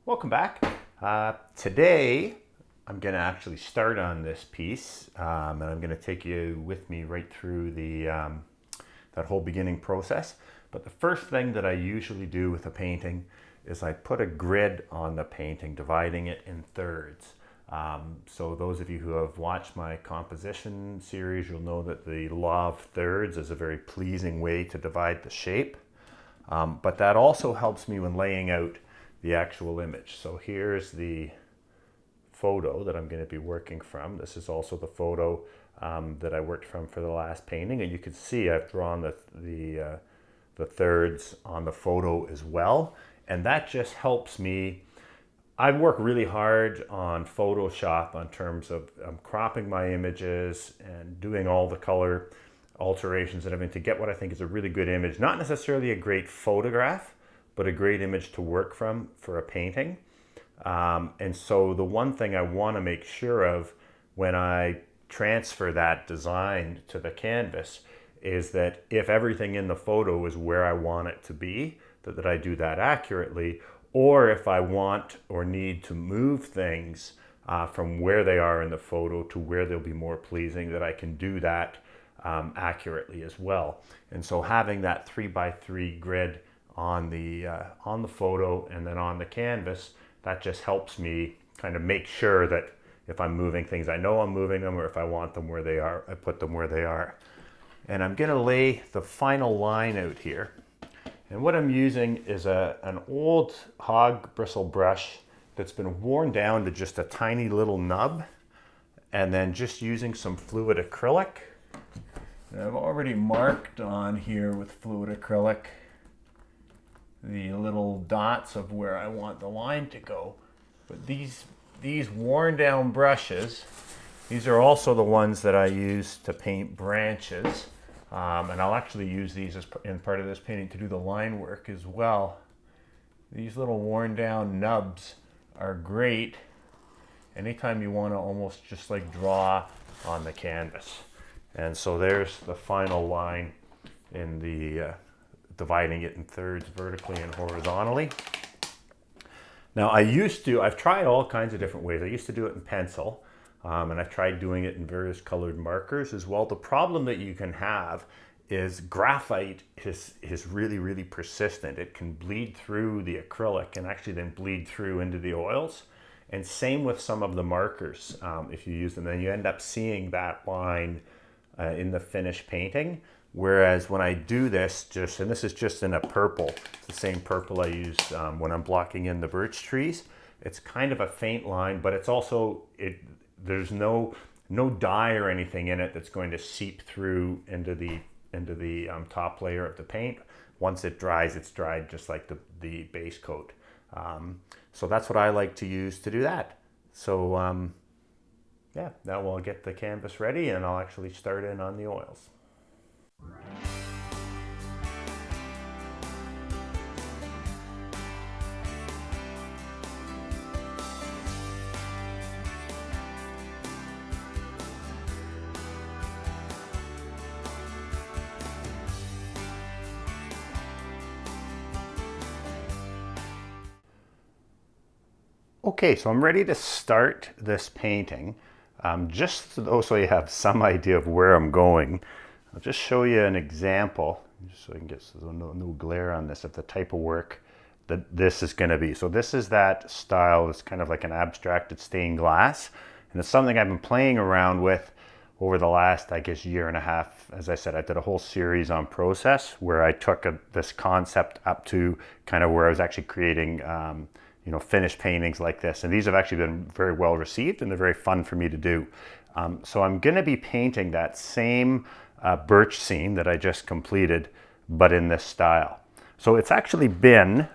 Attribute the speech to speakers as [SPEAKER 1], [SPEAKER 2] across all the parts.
[SPEAKER 1] Welcome back. Today I'm going to actually start on this piece and I'm going to take you with me right through that whole beginning process. But the first thing that I usually do with a painting is I put a grid on the painting, dividing it in thirds. So those of you who have watched my composition series, you'll know that the law of thirds is a very pleasing way to divide the shape. But that also helps me when laying out the actual image. So here's the photo that I'm going to be working from. This is also the photo that I worked from for the last painting, and you can see I've drawn the thirds on the photo as well, and that just helps me. I work really hard on Photoshop in terms of cropping my images and doing all the color alterations and everything to get what I think is a really good image. Not necessarily a great photograph, but a great image to work from for a painting. And so the one thing I want to make sure of when I transfer that design to the canvas is that if everything in the photo is where I want it to be, that I do that accurately, or if I want or need to move things from where they are in the photo to where they'll be more pleasing, that I can do that accurately as well. And so having that 3x3 grid on the photo and then on the canvas, that just helps me kind of make sure that if I'm moving things, I know I'm moving them, or if I want them where they are, I put them where they are. And I'm going to lay the final line out here. And what I'm using is an old hog bristle brush that's been worn down to just a tiny little nub, and then just using some fluid acrylic. And I've already marked on here with fluid acrylic the little dots of where I want the line to go. But these worn down brushes, these are also the ones that I use to paint branches. And I'll actually use these in part of this painting to do the line work as well. These little worn down nubs are great anytime you want to almost just like draw on the canvas. And so there's the final line in the dividing it in thirds vertically and horizontally. Now I've tried all kinds of different ways. I used to do it in pencil, and I've tried doing it in various colored markers as well. The problem that you can have is graphite is really, really persistent. It can bleed through the acrylic and actually then bleed through into the oils. And same with some of the markers, if you use them, then you end up seeing that line in the finished painting. Whereas when I do this, and this is just in a purple, it's the same purple I use when I'm blocking in the birch trees. It's kind of a faint line, but it's also, there's no dye or anything in it that's going to seep through into the top layer of the paint. Once it dries, it's dried just like the base coat. So that's what I like to use to do that. So yeah, now we'll get the canvas ready and I'll actually start in on the oils. Okay, so I'm ready to start this painting. Just so you have some idea of where I'm going, I'll just show you an example, just so I can get no glare on this, of the type of work that this is going to be. So this is that style. It's kind of like an abstracted stained glass, and it's something I've been playing around with over the last, I guess, year and a half. As I said, I did a whole series on process where I took this concept up to kind of where I was actually creating finished paintings like this. And these have actually been very well received and they're very fun for me to do. So I'm going to be painting that same birch scene that I just completed, but in this style. So it's actually been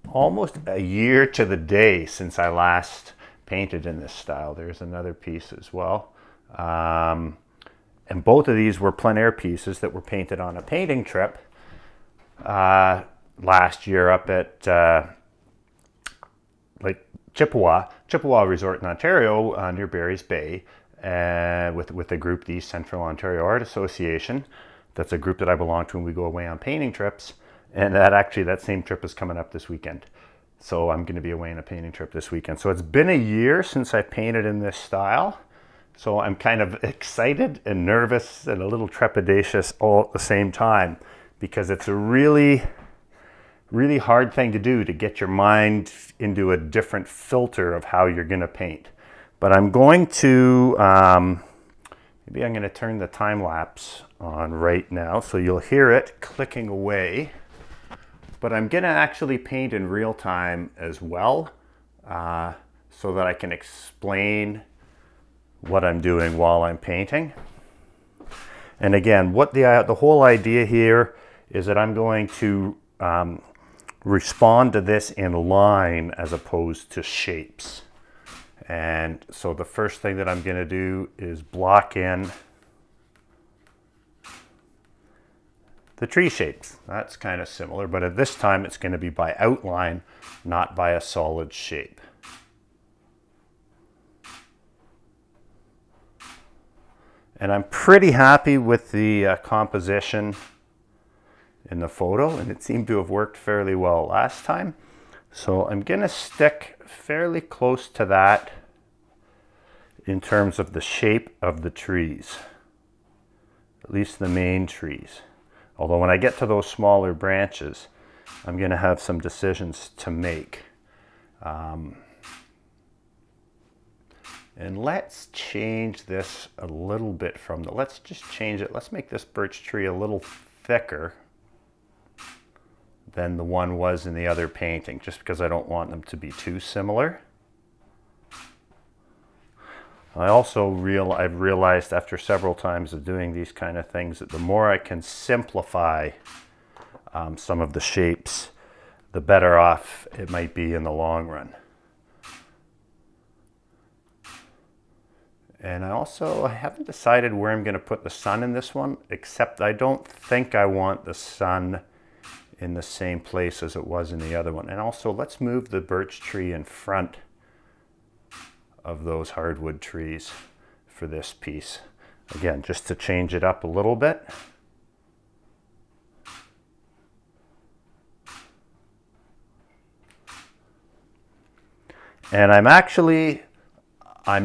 [SPEAKER 1] almost a year to the day since I last painted in this style. There's another piece as well. And both of these were plein air pieces that were painted on a painting trip last year up at Chippewa Resort in Ontario, near Barry's Bay, with the group, the East Central Ontario Art Association. That's a group that I belong to, and we go away on painting trips. And that same trip is coming up this weekend. So I'm going to be away on a painting trip this weekend. So it's been a year since I painted in this style. So I'm kind of excited and nervous and a little trepidatious all at the same time, because it's a really hard thing to do, to get your mind into a different filter of how you're going to paint. But I'm going to, maybe I'm going to turn the time lapse on right now so you'll hear it clicking away. But I'm going to actually paint in real time as well, so that I can explain what I'm doing while I'm painting. And again, what the whole idea here is that I'm going to respond to this in line as opposed to shapes. And so the first thing that I'm going to do is block in the tree shapes. That's kind of similar, but at this time it's going to be by outline, not by a solid shape. And I'm pretty happy with the composition in the photo, and it seemed to have worked fairly well last time. So I'm going to stick fairly close to that in terms of the shape of the trees, at least the main trees. Although when I get to those smaller branches, I'm going to have some decisions to make. And let's change this a little bit let's just change it. Let's make this birch tree a little thicker than the one was in the other painting, just because I don't want them to be too similar. I've realized after several times of doing these kind of things that the more I can simplify some of the shapes, the better off it might be in the long run. And I haven't decided where I'm going to put the sun in this one, except I don't think I want the sun in the same place as it was in the other one. And also, let's move the birch tree in front of those hardwood trees for this piece. Again, just to change it up a little bit. And I'm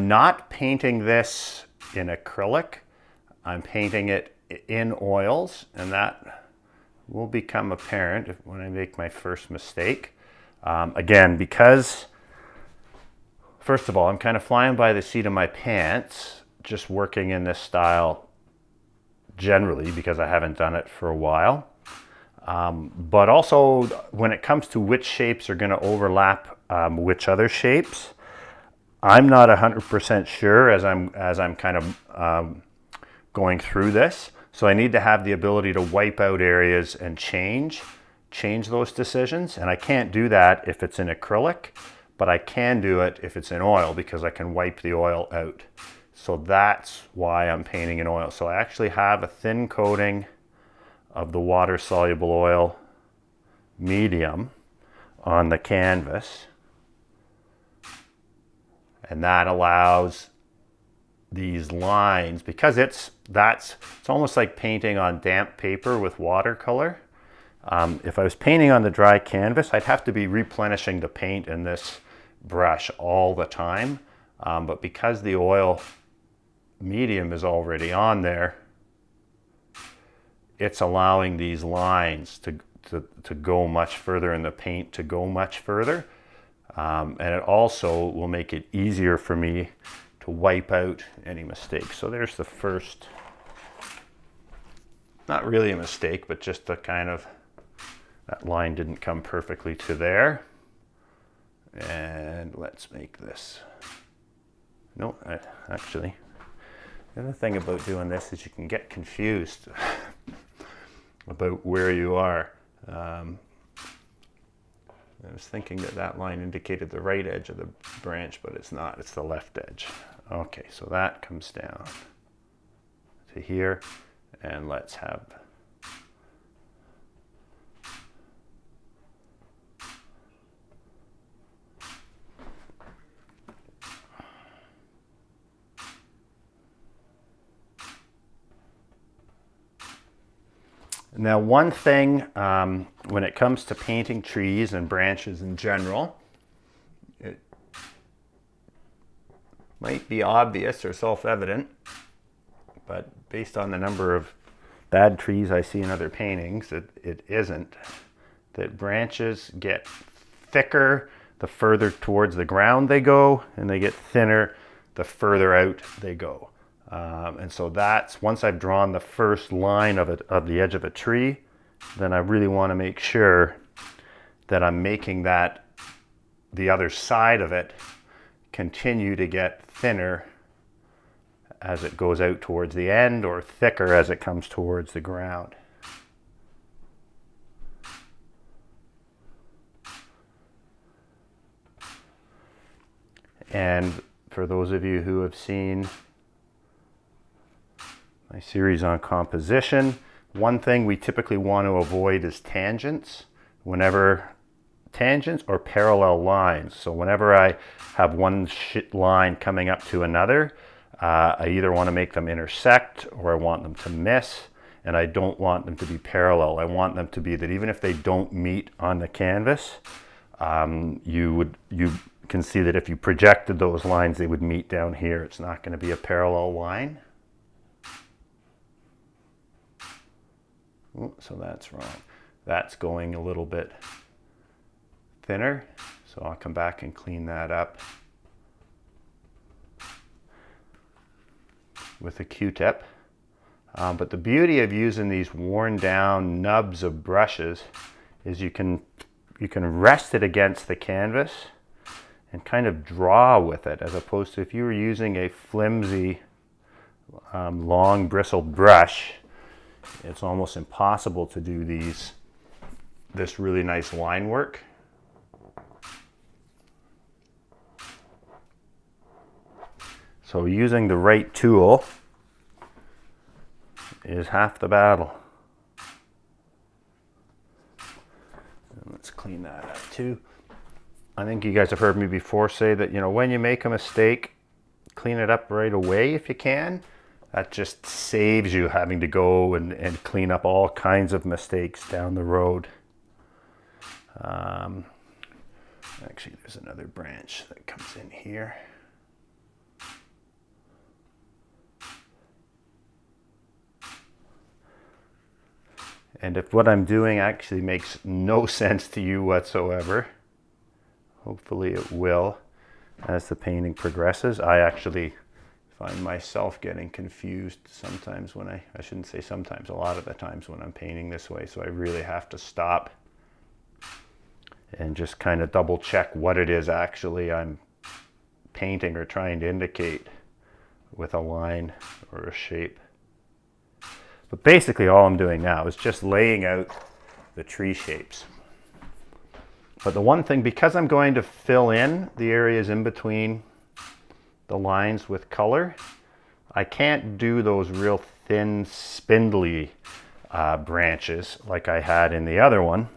[SPEAKER 1] not painting this in acrylic. I'm painting it in oils, and that will become apparent when I make my first mistake. Again, because first of all, I'm kind of flying by the seat of my pants, just working in this style generally, because I haven't done it for a while. But also, when it comes to which shapes are going to overlap which other shapes, I'm not 100% sure as I'm kind of going through this. So I need to have the ability to wipe out areas and change those decisions. And I can't do that if it's in acrylic, but I can do it if it's in oil, because I can wipe the oil out. So that's why I'm painting in oil. So I actually have a thin coating of the water-soluble oil medium on the canvas. And that allows these lines, because it's almost like painting on damp paper with watercolor. If I was painting on the dry canvas, I'd have to be replenishing the paint in this brush all the time. But because the oil medium is already on there, it's allowing these lines to go much further, and the paint to go much further. And it also will make it easier for me to wipe out any mistakes. So there's the first, not really a mistake, but just a kind of, that line didn't come perfectly to there. And let's make this, no, actually, the other thing about doing this is you can get confused about where you are. I was thinking that line indicated the right edge of the branch, but it's not, it's the left edge. Okay, so that comes down to here, and let's have Now, one thing when it comes to painting trees and branches in general, it might be obvious or self-evident, but based on the number of bad trees I see in other paintings, it isn't. That branches get thicker the further towards the ground they go, and they get thinner the further out they go. And so that's, once I've drawn the first line of the edge of a tree, then I really want to make sure that I'm making that, the other side of it, continue to get thinner as it goes out towards the end, or thicker as it comes towards the ground. And for those of you who have seen my series on composition, one thing we typically want to avoid is tangents. Tangents or parallel lines. So whenever I have one line coming up to another, I either want to make them intersect or I want them to miss, and I don't want them to be parallel. I want them to be that even if they don't meet on the canvas, you can see that if you projected those lines, they would meet down here. It's not going to be a parallel line. Oh, so that's wrong. That's going a little bit thinner. So I'll come back and clean that up with a Q-tip. But the beauty of using these worn down nubs of brushes is you can rest it against the canvas and kind of draw with it, as opposed to if you were using a flimsy, long bristled brush, it's almost impossible to do this really nice line work. So using the right tool is half the battle. And let's clean that up too. I think you guys have heard me before say that, when you make a mistake, clean it up right away if you can. That just saves you having to go and clean up all kinds of mistakes down the road. Actually, there's another branch that comes in here. And if what I'm doing actually makes no sense to you whatsoever, hopefully it will as the painting progresses. I actually find myself getting confused sometimes when I shouldn't say sometimes, a lot of the times when I'm painting this way. So I really have to stop and just kind of double check what it is actually I'm painting or trying to indicate with a line or a shape. But basically all I'm doing now is just laying out the tree shapes. But the one thing, because I'm going to fill in the areas in between the lines with color, I can't do those real thin, spindly branches like I had in the other one,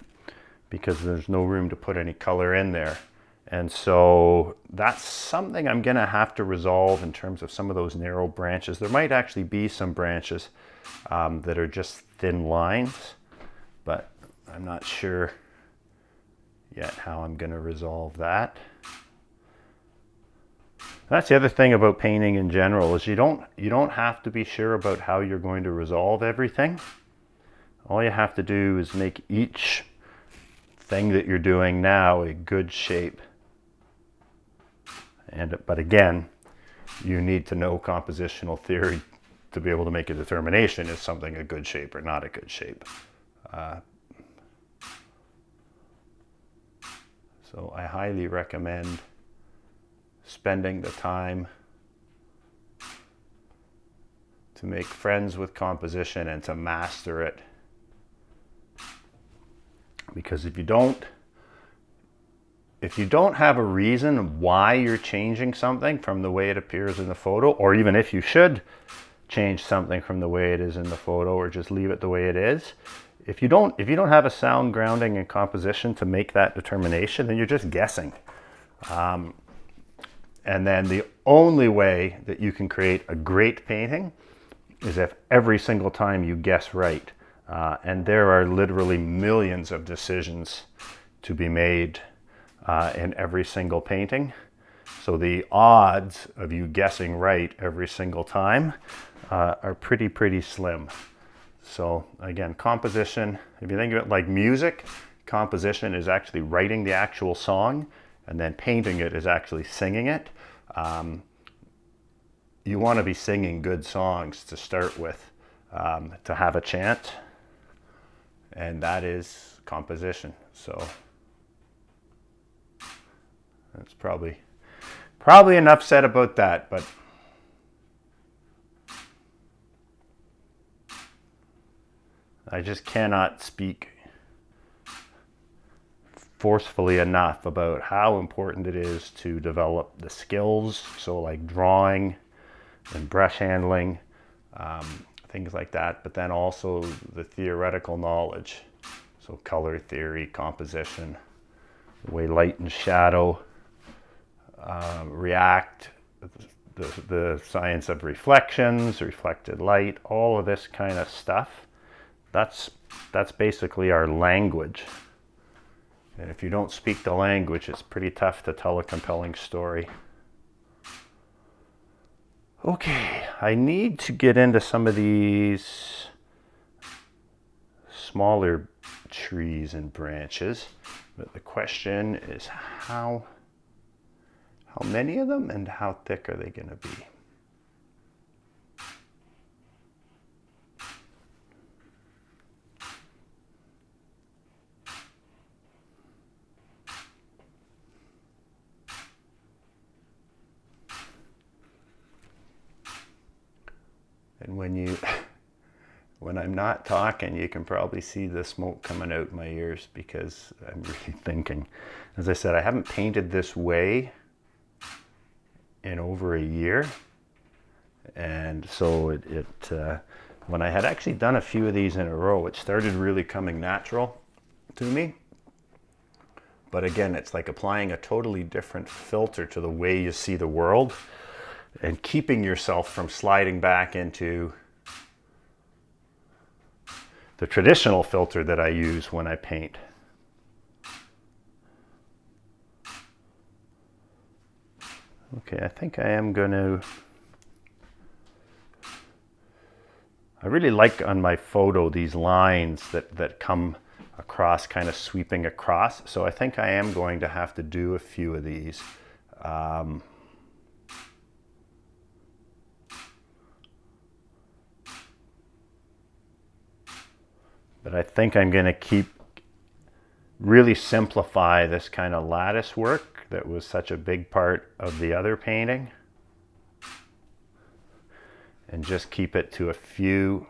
[SPEAKER 1] because there's no room to put any color in there. And so that's something I'm going to have to resolve in terms of some of those narrow branches. There might actually be some branches that are just thin lines, but I'm not sure yet how I'm going to resolve that. That's the other thing about painting in general, is you don't have to be sure about how you're going to resolve everything. All you have to do is make each thing that you're doing now a good shape. But again, you need to know compositional theory to be able to make a determination, is something a good shape or not a good shape. So I highly recommend spending the time to make friends with composition and to master it. Because if you don't have a reason why you're changing something from the way it appears in the photo, or even if you should change something from the way it is in the photo, or just leave it the way it is, if you don't have a sound grounding in composition to make that determination, then you're just guessing. And then the only way that you can create a great painting is if every single time you guess right. And there are literally millions of decisions to be made in every single painting. So the odds of you guessing right every single time are pretty slim. So again, composition, if you think of it like music, composition is actually writing the actual song, and then painting it is actually singing it. You want to be singing good songs to start with, to have a chance, and that is composition. So that's probably enough said about that, but I just cannot speak forcefully enough about how important it is to develop the skills, so like drawing and brush handling, things like that, but then also the theoretical knowledge, so color theory, composition, the way light and shadow react, the science of reflections, reflected light, all of this kind of stuff. That's basically our language. And if you don't speak the language, it's pretty tough to tell a compelling story. Okay, I need to get into some of these smaller trees and branches, but the question is how many of them and how thick are they going to be? And when I'm not talking, you can probably see the smoke coming out my ears because I'm really thinking. As I said, I haven't painted this way in over a year. And so when I had actually done a few of these in a row, it started really coming natural to me. But again, it's like applying a totally different filter to the way you see the world and keeping yourself from sliding back into the traditional filter that I use when I paint. Okay, I think I am going to... I really like on my photo these lines that come across, kind of sweeping across. So I think I am going to have to do a few of these. But I think I'm going to really simplify this kind of lattice work that was such a big part of the other painting, and just keep it to a few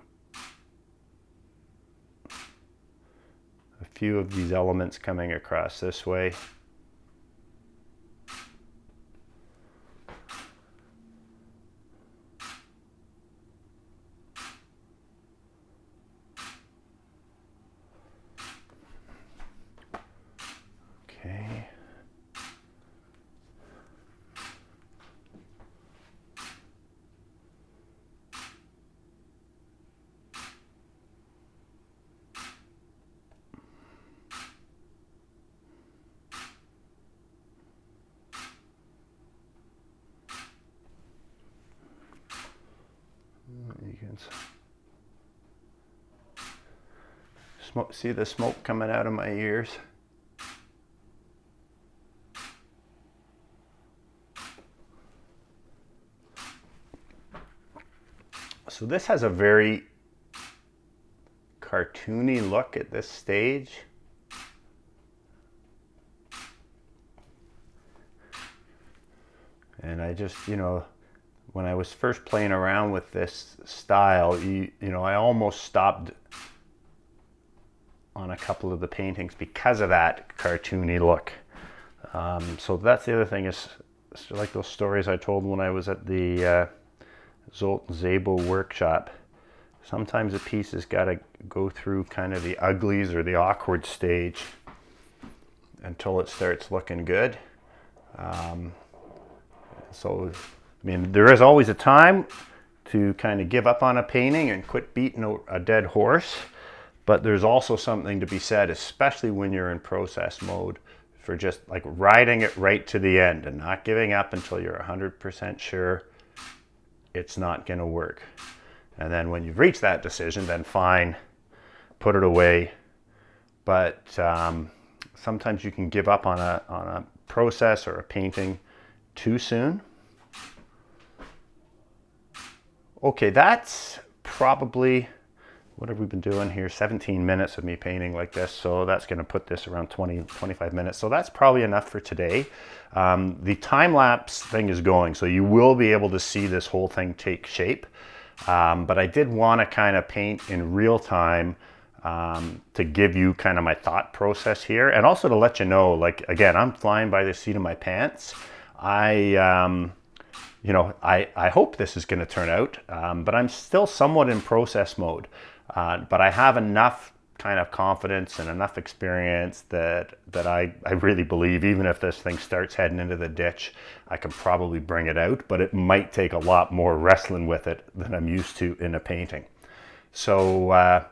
[SPEAKER 1] of these elements coming across this way. Okay. You can see the smoke coming out of my ears. So this has a very cartoony look at this stage. And I just, when I was first playing around with this style, I almost stopped on a couple of the paintings because of that cartoony look. So that's the other thing, is like those stories I told when I was at the Zolt and Zabo workshop. Sometimes a piece has got to go through kind of the uglies or the awkward stage until it starts looking good. So, I mean, there is always a time to kind of give up on a painting and quit beating a dead horse. But there's also something to be said, especially when you're in process mode, for just like riding it right to the end and not giving up until you're 100% sure it's not going to work. And then when you've reached that decision, then fine, put it away. But sometimes you can give up on a process or a painting too soon. Okay, that's probably, what have we been doing here? 17 minutes of me painting like this. So that's going to put this around 25 minutes. So that's probably enough for today. The time-lapse thing is going, so you will be able to see this whole thing take shape. But I did want to kind of paint in real time to give you kind of my thought process here. And also to let you know, like, again, I'm flying by the seat of my pants. I hope this is going to turn out, but I'm still somewhat in process mode. But I have enough kind of confidence and enough experience that I really believe, even if this thing starts heading into the ditch, I can probably bring it out, but it might take a lot more wrestling with it than I'm used to in a painting. So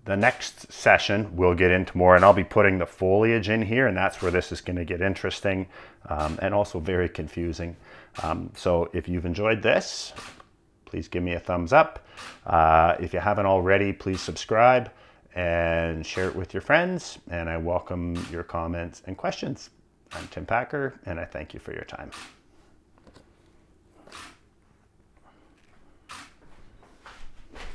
[SPEAKER 1] the next session we'll get into more, and I'll be putting the foliage in here, and that's where this is going to get interesting and also very confusing. So if you've enjoyed this, please give me a thumbs up. If you haven't already, please subscribe and share it with your friends, and I welcome your comments and questions. I'm Tim Packer, and I thank you for your time.